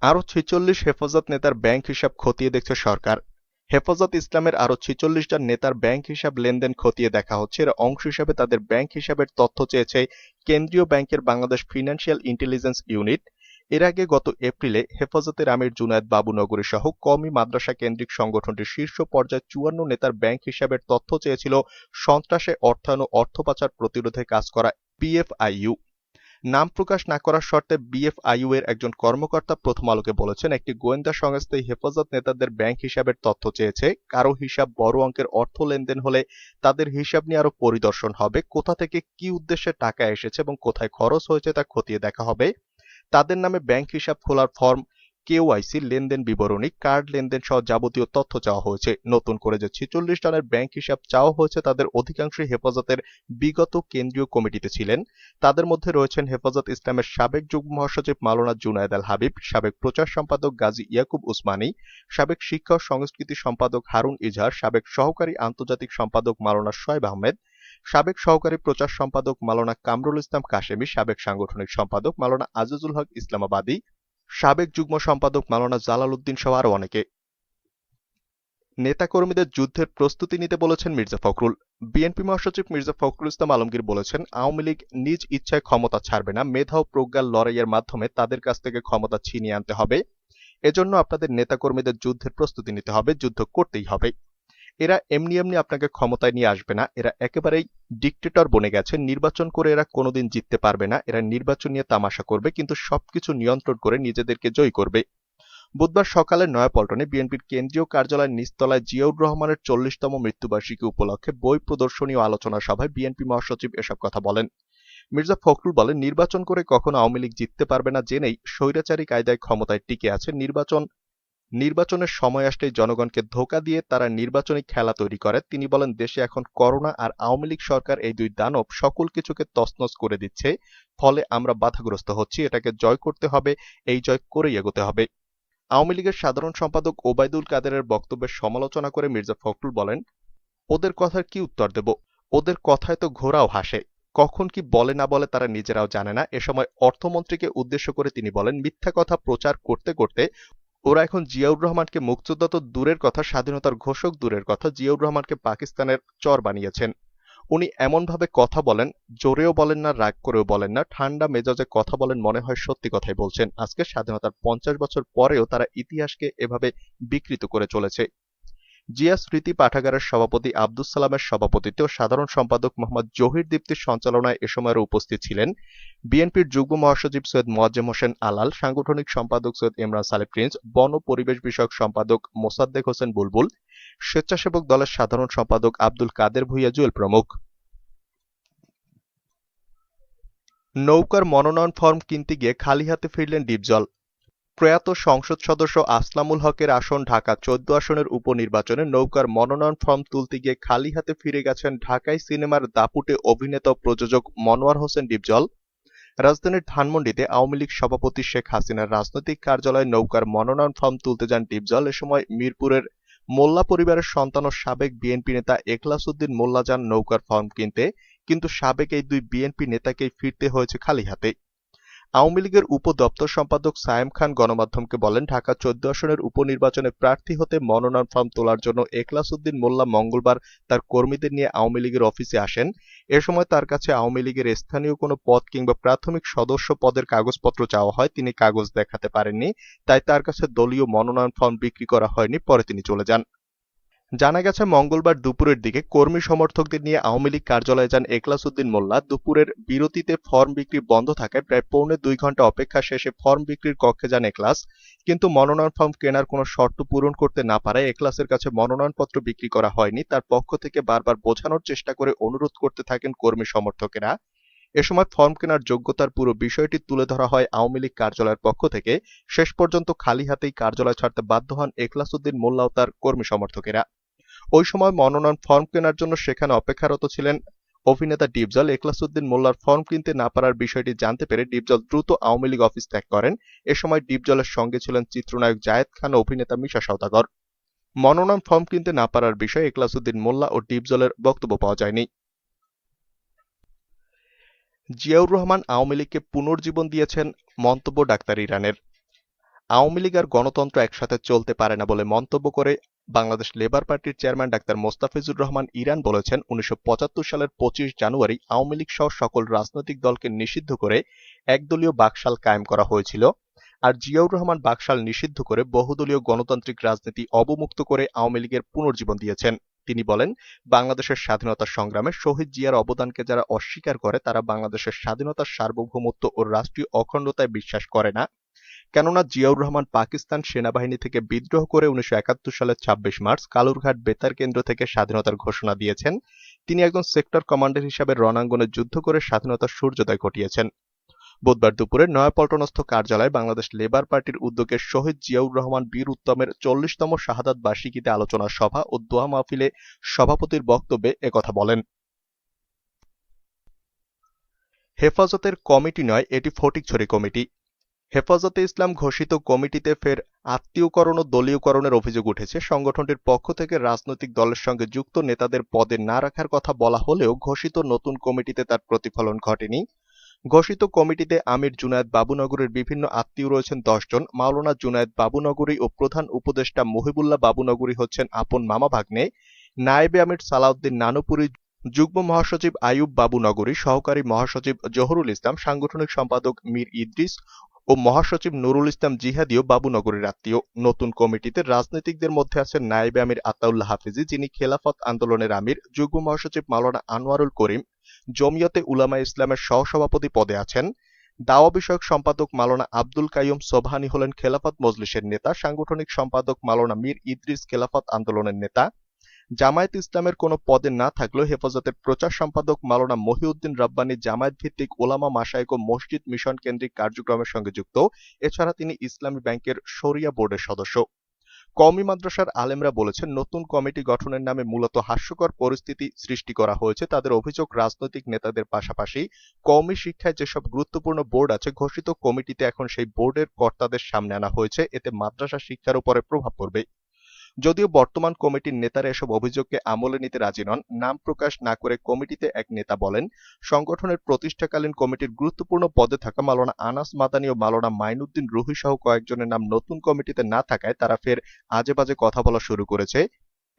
আরও ৪৬ হেফাজত নেতার ব্যাংক হিসাব খতিয়ে দেখছে সরকার। হেফাজত ইসলামের আরও ৪৬ জন নেতার ব্যাংক হিসাব লেনদেন খতিয়ে দেখা হচ্ছে। এর অংশ হিসাবে তাদের ব্যাংক হিসাবের তথ্য চেয়েছে কেন্দ্রীয় ব্যাংকের বাংলাদেশ ফিনান্সিয়াল ইন্টেলিজেন্স ইউনিট। এর আগে গত এপ্রিলে হেফাজতের আমির জুনায়েদ বাবুনগরী সহ কওমি মাদ্রাসা কেন্দ্রিক সংগঠনটির শীর্ষ পর্যায়ে ৫৪ নেতার ব্যাংক হিসাবের তথ্য চেয়েছিল সন্ত্রাসে অর্থায়ন ও অর্থ পাচার প্রতিরোধে কাজ করা বিএফআইইউ। নাম প্রকাশ না করার শর্তে বিএফআইইউ এর একজন কর্মকর্তা প্রথম আলোকে বলেছেন, একটি গোয়েন্দা সংস্থা হেফাজত নেতাদের ব্যাংক হিসাবের তথ্য চেয়েছে। কারো হিসাব বড় অঙ্কের অর্থ লেনদেন হলে তাদের হিসাব নিয়ে আরো পরিদর্শন হবে। কোথা থেকে কি উদ্দেশ্যে টাকা এসেছে এবং কোথায় খরচ হয়েছে তা খতিয়ে দেখা হবে। তাদের নামে ব্যাংক হিসাব খোলার ফর্ম, কেওয়াইসি, লেনদেন বিবরণী, কার্ড লেনদেন সহ যাবতীয় তথ্য চাওয়া হয়েছে। নতুন করে যে ৪৬ জনের ব্যাংক হিসাব চাওয়া হয়েছে তাদের অধিকাংশই হেফাজতের বিগত কেন্দ্রীয় কমিটিতে ছিলেন। তাদের মধ্যে রয়েছেন হেফাজত ইসলামের সাবেক যুগ্ম মহাসচিব মাওলানা জুনায়েদ আল হাবিব, সাবেক প্রচার সম্পাদক গাজী ইয়াকুব উসমানী, সাবেক শিক্ষা ও সংস্কৃতি সম্পাদক হারুন ইজহার, সাবেক সহকারী আন্তর্জাতিক সম্পাদক মাওলানা শোয়েব আহমেদ, সাবেক সহকারী প্রচার সম্পাদক মাওলানা কামরুল ইসলাম কাশেমী, সাবেক সাংগঠনিক সম্পাদক মাওলানা আজিজুল হক ইসলামাবাদী, সাবেক যুগ্ম সম্পাদক মাওলানা জালাল উদ্দিন সহ আরো অনেকে। নেতাকর্মীদের যুদ্ধের প্রস্তুতি নিতে বলেছেন মির্জা ফখরুল। বিএনপি মহাসচিব মির্জা ফখরুল ইসলাম আলমগীর বলেছেন, আওয়ামী লীগ নিজ ইচ্ছায় ক্ষমতা ছাড়বে না, মেধা ও প্রজ্ঞার লড়াইয়ের মাধ্যমে তাদের কাছ থেকে ক্ষমতা ছিনিয়ে আনতে হবে। এজন্য আপনাদের নেতাকর্মীদের যুদ্ধের প্রস্তুতি নিতে হবে, যুদ্ধ করতেই হবে। এরা এমনি এমনি আপনাকে ক্ষমতায় নিয়ে আসবে না। এরা একেবারেই ডিক্টেটর বনে গেছে। নির্বাচন করে এরা কোনোদিন জিততে পারবে না। এরা নির্বাচন নিয়ে তামাশা করবে, কিন্তু সবকিছু নিয়ন্ত্রণ করে নিজেদেরকে জয়ী করবে। বুধবার সকালে নয়াপল্টনে বিএনপির কেন্দ্রীয় কার্যালয়ের নিচতলায় জিয়াউর রহমানের ৪০তম মৃত্যুবার্ষিকী উপলক্ষে বই প্রদর্শনী ও আলোচনা সভায় বিএনপি মহাসচিব এসব কথা বলেন। মির্জা ফখরুল বলেন, নির্বাচন করে কখনো আওয়ামী লীগ জিততে পারবে না জেনেই স্বৈরাচারী কায়দায় ক্ষমতায় টিকে আছে। নির্বাচনের সময় আসলেই জনগণকে ধোঁকা দিয়ে তারা নির্বাচনী খেলা তৈরি করে। তিনি বলেন, দেশে এখন করোনা আর আওয়ামী লীগ সরকার, এই দুই দানব সকল কিছুকে তছনছ করে দিচ্ছে। ফলে আমরা বাধাগ্রস্ত হচ্ছি। এটাকে জয় করতে হবে, এই জয় করেই এগোতে হবে। আওয়ামী লীগের সাধারণ সম্পাদক ওবায়দুল কাদেরের বক্তব্যের সমালোচনা করে মির্জা ফখরুল বলেন, ওদের কথার কি উত্তর দেব? ওদের কথায় তো ঘোড়াও হাসে। কখন কি বলে না বলে তারা নিজেরাও জানে না। এ সময় অর্থমন্ত্রীকে উদ্দেশ্য করে তিনি বলেন, মিথ্যা কথা প্রচার করতে করতে ওরা এখন জিয়াউর রহমানকে মুক্তিযোদ্ধা তো দূরের কথা, স্বাধীনতার ঘোষক দূরের কথা, জিয়াউর রহমানকে পাকিস্তানের চর বানিয়েছেন। উনি এমনভাবে কথা বলেন, জোরেও বলেন না, রাগ করেও বলেন না, ঠান্ডা মেজাজে কথা বলেন, মনে হয় সত্যি কথাই বলছেন। আজকে স্বাধীনতার ৫০ বছর পরেও তারা ইতিহাসকে এভাবে বিকৃত করে চলেছে। জিয়া স্মৃতি পাঠাগারের সভাপতি আব্দুস সালামের সভাপতিত্বে ও সাধারণ সম্পাদক মোহাম্মদ জহির দীপ্তির সঞ্চালনায় এ সময় উপস্থিত ছিলেন বিএনপির যুগ্ম মহাসচিব সৈয়দ মোয়াজ্জেম হোসেন আলাল, সাংগঠনিক সম্পাদক সৈয়দ ইমরান সালেহ প্রিন্স, বন ও পরিবেশ বিষয়ক সম্পাদক মোসাদ্দেক হোসেন বুলবুল, স্বেচ্ছাসেবক দলের সাধারণ সম্পাদক আব্দুল কাদের ভূঁইয়া জুয়েল প্রমুখ। নৌকার মনোনয়ন ফরম কিনতে গিয়ে খালি হাতে ফিরলেন ডিপজল। প্রয়াত সংসদ সদস্য আসলামুল হকের আসন ঢাকা ১৪ আসনের উপনির্বাচনে নৌকার মনোনয়ন ফরম তুলতে গিয়ে খালি হাতে ফিরে গেছেন ঢাকাই সিনেমার দাপুটে অভিনেতা ও প্রযোজক মনোয়ার হোসেন ডিপজল। রাজধানীর ধানমন্ডিতে আওয়ামী লীগ সভাপতি শেখ হাসিনার রাজনৈতিক কার্যালয়ে নৌকার মনোনয়ন ফরম তুলতে যান ডিপজল। এ সময় মিরপুরের মোল্লা পরিবারের সন্তান ও সাবেক বিএনপি নেতা এখলাস উদ্দিন মোল্লা যান নৌকার ফরম কিনতে, কিন্তু সাবেক এই দুই বিএনপি নেতাকেই ফিরতে হয়েছে খালি হাতে। আওয়ামী লীগের উপদপ্তর সম্পাদক সায়েম খান গণমাধ্যমকে বলেন, ঢাকা ১৪ আসনের উপনির্বাচনে প্রার্থী হতে মনোনয়ন ফরম তোলার জন্য এখলাস উদ্দিন মোল্লা মঙ্গলবার তার কর্মীদের নিয়ে আওয়ামী লীগের অফিসে আসেন। এ সময় তার কাছে আওয়ামী লীগের স্থানীয় কোনো পদ কিংবা প্রাথমিক সদস্য পদের কাগজপত্র চাওয়া হয়। তিনি কাগজ দেখাতে পারেননি, তাই তার কাছে দলীয় মনোনয়ন ফরম বিক্রি করা হয়নি। পরে তিনি চলে যান। জানা গেছে, মঙ্গলবার দুপুরের দিকে কর্মী সমর্থকদের নিয়ে আওয়ামী লীগ কার্যালয়ে যান এখলাস উদ্দিন মোল্লা। দুপুরের বিরতিতে ফরম বিক্রি বন্ধ থাকায় প্রায় পৌনে ২ ঘণ্টা অপেক্ষা শেষে ফরম বিক্রির কক্ষে যান এখলাস। কিন্তু মনোনয়ন ফরম কেনার কোনো শর্ত পূরণ করতে না পারায় এখলাসের কাছে মনোনয়নপত্র বিক্রি করা হয়নি। তার পক্ষ থেকে বারবার বোঝানোর চেষ্টা করে অনুরোধ করতে থাকেন কর্মী সমর্থকেরা। এ সময় ফরম কেনার যোগ্যতার পুরো বিষয়টি তুলে ধরা হয় আওয়ামী লীগ কার্যালয়ের পক্ষ থেকে। শেষ পর্যন্ত খালি হাতেই কার্যালয় ছাড়তে বাধ্য হন এখলাস উদ্দিন মোল্লা ও তার কর্মী সমর্থকেরা। ওই সময় মনোনয়ন ফরম কেনার জন্য সেখানে অপেক্ষারত ছিলেন অভিনেতা ডিপজল। এখলাস উদ্দিন মোল্লার ফরম কিনতে না পারার বিষয়টি জানতে পেরে ডিপজল দ্রুত আওয়ামী লীগ অফিস ত্যাগ করেন। এ সময় ডিপজলের সঙ্গে ছিলেন চিত্রনায়ক জায়েদ খান ও অভিনেতা মিশা সওদাগর। মনোনয়ন ফরম কিনতে না পারার বিষয়ে এখলাস উদ্দিন মোল্লা ও ডিপজলের বক্তব্য পাওয়া যায়নি। জিয়াউর রহমান আওয়ামী লীগকে পুনর্জীবন দিয়েছেন, মন্তব্য ডাক্তার ইরানের। আওয়ামী লীগ আর গণতন্ত্র একসাথে চলতে পারে না বলে মন্তব্য করে বাংলাদেশ লেবার পার্টির chairman doctor Mostafizur Rahman Iran বলেছেন ১৯৭৫ সালের ২৫ জানুয়ারি আওয়ামী লীগ সহ সকল রাজনৈতিক দলকে নিষিদ্ধ করে একদলীয় বাকশাল কায়েম করা হয়েছিল আর জিয়াউর রহমান বাকশাল নিষিদ্ধ করে বহুদলীয় গণতান্ত্রিক রাজনীতি অবমুক্ত করে আওয়ামী লীগের পুনর্জীবন দিয়েছেন। তিনি বলেন, বাংলাদেশের স্বাধীনতা সংগ্রামে শহীদ জিয়ার অবদানকে যারা অস্বীকার করে তারা বাংলাদেশের স্বাধীনতার সার্বভৌমত্ব ও রাষ্ট্রীয় অখণ্ডতায় বিশ্বাস করে না। কেননা জিয়াউর রহমান পাকিস্তান সেনাবাহিনী থেকে বিদ্রোহ করে ১৯৭১ সালের ২৬ মার্চ কালুরঘাট বেতার কেন্দ্র থেকে স্বাধীনতার ঘোষণা দিয়েছেন। তিনি একজন সেক্টর কমান্ডার হিসাবে রণাঙ্গনে যুদ্ধ করে স্বাধীনতার সূর্যোদয় ঘটিয়েছেন। বুধবার দুপুরে নয়াপল্টনস্থ কার্যালয়ে বাংলাদেশ লেবার পার্টির উদ্যোগে শহীদ জিয়াউর রহমান বীর উত্তমের ৪০তম শাহাদাত বার্ষিকীতে আলোচনা সভা ও দোয়া মাহফিলে সভাপতির বক্তব্যে একথা বলেন। হেফাজতের কমিটি নয়, এটি ফটিকছড়ি কমিটি। হেফাজতে ইসলাম ঘোষিত কমিটিতে ফের আত্মীয়করণ ও দলীয়করণের অভিযোগ উঠেছে। সংগঠনটির পক্ষ থেকে রাজনৈতিক দলের সঙ্গে যুক্ত নেতাদের পদে না রাখার কথা বলা হলেও ঘোষিত নতুন কমিটিতে তার প্রতিফলন ঘটেনি। ঘোষিত কমিটিতে আমির জুনায়েদ বাবুনগরীর বিভিন্ন আত্মীয় রয়েছেন ১০ জন। মাওলানা জুনায়েদ বাবুনগরী ও প্রধান উপদেষ্টা মহিবুল্লাহ বাবুনগরী হচ্ছেন আপন মামা ভাগ্নে। নায়েবে আমির সালাউদ্দিন নানুপুরী, যুগ্ম মহাসচিব আইয়ুব বাবুনগরী, সহকারী মহাসচিব জহুরুল ইসলাম, সাংগঠনিক সম্পাদক মীর ইদ্রিস ও মহাসচিব নুরুল ইসলাম জিহাদিও বাবুনগরীর আত্মীয়। নতুন কমিটিতে রাজনীতিকদের মধ্যে আছেন নায়েবে আমির আতাউল্লাহ হাফিজি, যিনি খেলাফত আন্দোলনের আমির, যুগ্ম মহাসচিব মাওলানা আনোয়ারুল করিম জমিয়তে উলামা ইসলামের সহসভাপতি পদে আছেন। দাওয়া বিষয়ক সম্পাদক মাওলানা আব্দুল কাইয়ুম সোবহানী হলেন খেলাফত মজলিসের নেতা। সাংগঠনিক সম্পাদক মাওলানা মীর ইদ্রিস খেলাফত আন্দোলনের নেতা। জামায়াত ইসলামের কোনো পদে না থাকলেও হেফাজতের প্রচার সম্পাদক মাওলানা মহিউদ্দিন রাব্বানী জামায়াত ভিত্তিক ওলামা মাশায়েখ ও মসজিদ মিশন কেন্দ্রিক কার্যক্রমের সঙ্গে যুক্ত। এছাড়া তিনি ইসলামী ব্যাংকের শরিয়া বোর্ডের সদস্য। কওমি মাদ্রাসার আলেমরা বলেছেন, নতুন কমিটি গঠনের নামে মূলত হাস্যকর পরিস্থিতি সৃষ্টি করা হয়েছে। তাদের অভিযোগ, রাজনৈতিক নেতাদের পাশাপাশি কওমি শিক্ষায় যেসব গুরুত্বপূর্ণ বোর্ড আছে, ঘোষিত কমিটিতে এখন সেই বোর্ডের কর্তাদের সামনে আনা হয়েছে। এতে মাদ্রাসা শিক্ষার উপরে প্রভাব পড়বে। যদিও বর্তমান কমিটির নেতারা এসব অভিযোগকে আমলে নিতে রাজি নন। নাম প্রকাশ না করে কমিটিতে এক নেতা বলেন, সংগঠনের প্রতিষ্ঠাকালীন কমিটির গুরুত্বপূর্ণ পদে থাকা মাওলানা আনাস মাদানী ও মাওলানা মাইনুদ্দিন রুহি সহ কয়েকজনের নাম নতুন কমিটিতে না থাকায় তারা ফের আজেবাজে কথা বলা শুরু করেছে।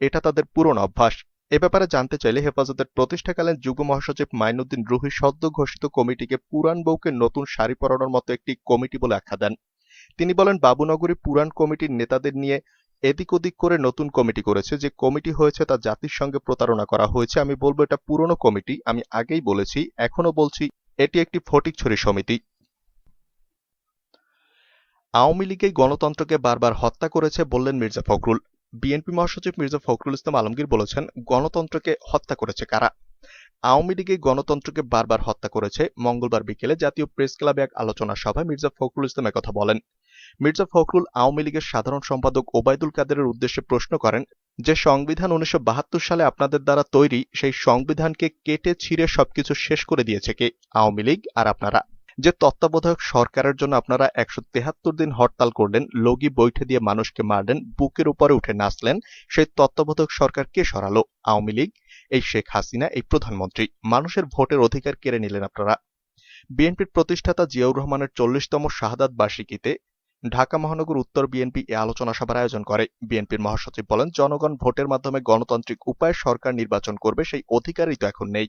এটা তাদের পুরনো অভ্যাস। এ ব্যাপারে জানতে চাইলে হেফাজতের প্রতিষ্ঠাকালীন যুগ্ম মহাসচিব মাইনুদ্দিন রুহি সদ্য ঘোষিত কমিটিকে পুরান বউকে নতুন শাড়ি পরানোর মতো একটি কমিটি বলে আখ্যা দেন। তিনি বলেন, বাবুনগরী পুরান কমিটির নেতাদের নিয়ে এদিক ওদিক করে নতুন কমিটি করেছে। যে কমিটি হয়েছে তা জাতির সঙ্গে প্রতারণা করা হয়েছে। আমি বলবো এটা পুরনো কমিটি। আমি আগেই বলেছি, এখনো বলছি, এটি একটি ফটিকছড়ি সমিতি। আওয়ামী লীগই গণতন্ত্রকে বারবার হত্যা করেছে বললেন মির্জা ফখরুল। বিএনপি মহাসচিব মির্জা ফখরুল ইসলাম আলমগীর বলেছেন, গণতন্ত্রকে হত্যা করেছে কারা? আওয়ামী লীগই গণতন্ত্রকে বারবার হত্যা করেছে। মঙ্গলবার বিকেলে জাতীয় প্রেস ক্লাবে এক আলোচনা সভায় মির্জা ফখরুল ইসলাম একথা বলেন। মির্জা ফখরুল আওয়ামী লীগের সাধারণ সম্পাদক ওবায়দুল কাদেরের উদ্দেশ্যে প্রশ্ন করেন, যে সংবিধান ১৯৭২ সালে আপনাদের দ্বারা তৈরি, সেই সংবিধানকে কেটে ছিঁড়ে সবকিছু শেষ করে দিয়েছে কে? আওয়ামী লীগ আর আপনারা। যে তত্ত্বাবধায়ক সরকারের জন্য আপনারা ১৭৩ দিন হরতাল করলেন, লগি বৈঠে দিয়ে মানুষকে মারলেন, বুকের উপরে উঠে নাচলেন, সেই তত্ত্বাবধায়ক সরকার কে সরালো? আওয়ামী লীগ। এই শেখ হাসিনা, এই প্রধানমন্ত্রী। মানুষের ভোটের অধিকার কেড়ে নিলেন আপনারা। বিএনপির প্রতিষ্ঠাতা জিয়াউর রহমানের ৪০তম শাহাদাত বার্ষিকীতে ঢাকা মহানগর উত্তর বিএনপি এ আলোচনা সভার আয়োজন করে। বিএনপির মহাসচিব বলেন, জনগণ ভোটের মাধ্যমে গণতান্ত্রিক উপায়ে সরকার নির্বাচন করবে, সেই অধিকারই তো এখন নেই।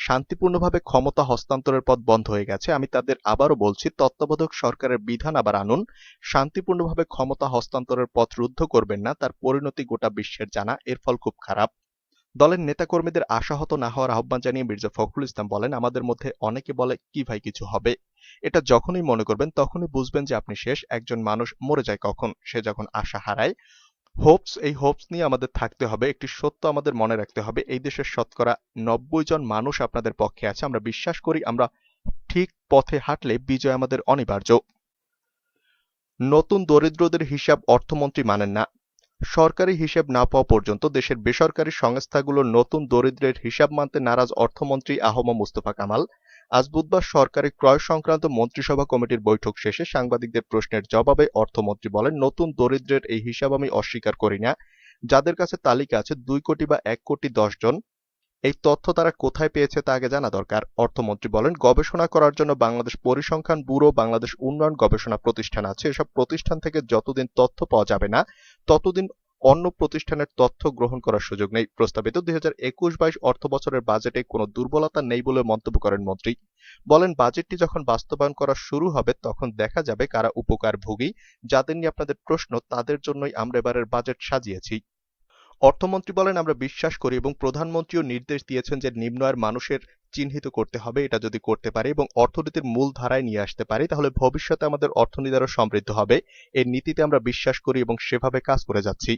শান্তিপূর্ণভাবে ক্ষমতা হস্তান্তরের পথ বন্ধ হয়ে গেছে। আমি তাদের আবারও বলছি, তত্ত্বাবধায়ক সরকারের বিধান আবার আনুন। শান্তিপূর্ণভাবে ক্ষমতা হস্তান্তরের পথ রুদ্ধ করবেন না। তার পরিণতি গোটা বিশ্বের জানা। এর ফল খুব খারাপ। দলের নেতাকর্মীদের আশাহত না হওয়ার আহ্বান জানিয়ে মির্জা ফখরুল ইসলাম বলেন, আমাদের মধ্যে অনেকে বলে, কি ভাই কিছু হবে? এটা যখনই মনে করবেন তখনই বুঝবেন যে আপনি শেষ। একজন মানুষ মরে যায় কখন? সে যখন আশা হারায়। এই হোপস নিয়ে আমাদের থাকতে হবে। একটি সত্য আমাদের মনে রাখতে হবে, এই দেশের শতকরা ৯০ জন মানুষ আপনাদের পক্ষে আছে। আমরা বিশ্বাস করি, আমরা ঠিক পথে হাঁটলে বিজয় আমাদের অনিবার্য। নতুন দরিদ্রদের হিসাব অর্থমন্ত্রী মানেন না। সরকারি হিসেব না পাওয়া পর্যন্ত দেশের বেসরকারি সংস্থাগুলোর নতুন দরিদ্রের হিসাব মানতে নারাজ অর্থমন্ত্রী আহম মুস্তফা কামাল। আজ বুধবার সরকারি ক্রয় সংক্রান্ত মন্ত্রিসভা কমিটির বৈঠক শেষে সাংবাদিকদের প্রশ্নের জবাবে অর্থমন্ত্রী বলেন, নতুন দরিদ্রের এই হিসাব আমি অস্বীকার করি না। যাদের কাছে তালিকা আছে ২ কোটি বা ১ কোটি ১০ জন, এই তথ্য তারা কোথায় পেয়েছে তা আগে জানা দরকার। অর্থমন্ত্রী বলেন, গবেষণা করার জন্য বাংলাদেশ পরিসংখ্যান ব্যুরো, বাংলাদেশ উন্নয়ন গবেষণা প্রতিষ্ঠান আছে। এসব প্রতিষ্ঠান থেকে যতদিন তথ্য পাওয়া যাবে না, ততদিন অন্য প্রতিষ্ঠানের তথ্য গ্রহণ করার সুযোগ নেই। প্রস্তাবিত 2021-22 অর্থবছরের বাজেটে কোনো দুর্বলতা নেই বলে মন্তব্য করেন মন্ত্রী। বলেন, বাজেটটি যখন বাস্তবায়ন করা শুরু হবে তখন দেখা যাবে কারা উপকারভোগী। যাদের নিয়ে আপনাদের প্রশ্ন, তাদের জন্যই আমরা এবারের বাজেট সাজিয়েছি। অর্থমন্ত্রী বলেন, আমরা বিশ্বাস করি এবং প্রধানমন্ত্রীও নির্দেশ দিয়েছেন যে নিম্ন আয়ের মানুষের চিহ্নিত করতে হবে। এটা যদি করতে পারি এবং অর্থনীতির মূল ধারায় নিয়ে আসতে পারি, তাহলে ভবিষ্যতে আমাদের অর্থনীতি আরো সমৃদ্ধ হবে। এই নীতিতে আমরা বিশ্বাস করি এবং সেভাবে কাজ করে যাচ্ছি।